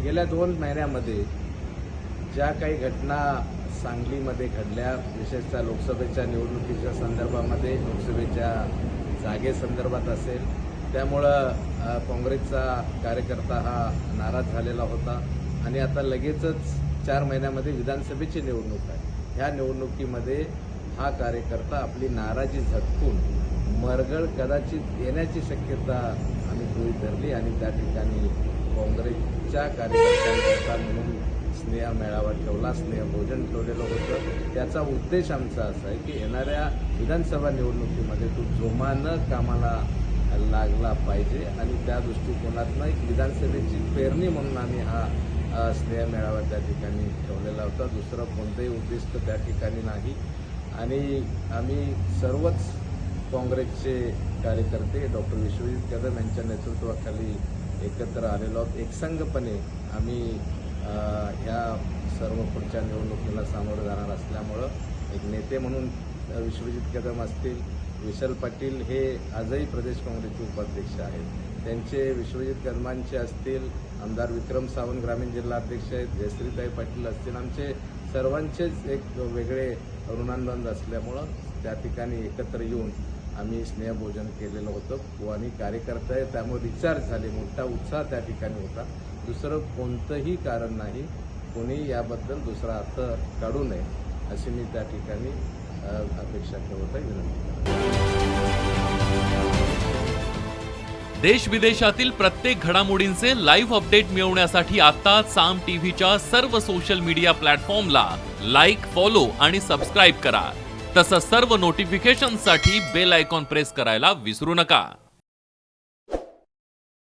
गेल्या 2 महिन्यामध्ये ज्या काही घटना सांगलीमध्ये घडल्या, विशेषतः लोकसभेच्या निवडणुकीच्या संदर्भामध्ये, लोकसभेच्या जागेसंदर्भात असेल, त्यामुळं काँग्रेसचा कार्यकर्ता हा नाराज झालेला होता आणि आता लगेचच 4 महिन्यामध्ये विधानसभेची निवडणूक आहे. ह्या निवडणुकीमध्ये हा कार्यकर्ता आपली नाराजी झटकून मरगळ कदाचित येण्याची शक्यता आम्ही गृहीत धरली आणि त्या ठिकाणी काँग्रेसच्या कार्यकर्त्यांकरता म्हणून स्नेह मेळावा ठेवला, स्नेहभोजन ठेवलेलं होतं. त्याचा उद्देश आमचा असा आहे की येणाऱ्या विधानसभा निवडणुकीमध्ये तो जोमानं कामाला लागला पाहिजे आणि त्या दृष्टिकोनातनं एक विधानसभेची पेरणी म्हणून आम्ही हा स्नेह मेळावा त्या ठिकाणी ठेवलेला होता. दुसरं कोणतंही उद्दिष्ट त्या ठिकाणी नाही आणि आम्ही सर्वच काँग्रेसचे कार्यकर्ते डॉक्टर विश्वजित कदम यांच्या नेतृत्वाखाली एकत्र आलेलो आहोत. एकसंघपणे आम्ही ह्या सर्व पुढच्या निवडणुकीला सामोरं जाणार असल्यामुळं एक नेते म्हणून विश्वजित कदम असतील, विशाल पाटील हे आजही प्रदेश काँग्रेसचे उपाध्यक्ष आहेत, त्यांचे विश्वजित कदमांचे असतील, आमदार विक्रम सावंत ग्रामीण जिल्हा अध्यक्ष आहेत, जयश्रीताई पाटील असतील, आमचे सर्वांचेच एक वेगळे ऋणानुबंध असल्यामुळं त्या ठिकाणी एकत्र येऊन आम्ही स्नेहभोजन केलेलं होतं आणि कार्यकर्ते त्यामुळे रिचार्ज झाले, मोठा उत्साह त्या ठिकाणी होता. दुसरं कोणतंही कारण नाही, कोणी याबद्दल दुसरा अर्थ काढू नये अशी मी त्या ठिकाणी अपेक्षा करत आहे, विनंती करतो. देश विदेशातील प्रत्येक घडामोडींचे लाईव्ह अपडेट मिळवण्यासाठी आता साम टीव्हीच्या सर्व सोशल मीडिया प्लॅटफॉर्मला लाईक, फॉलो आणि सबस्क्राईब करा. तसंच सर्व नोटिफिकेशनसाठी बेल आयकॉन प्रेस करायला विसरू नका.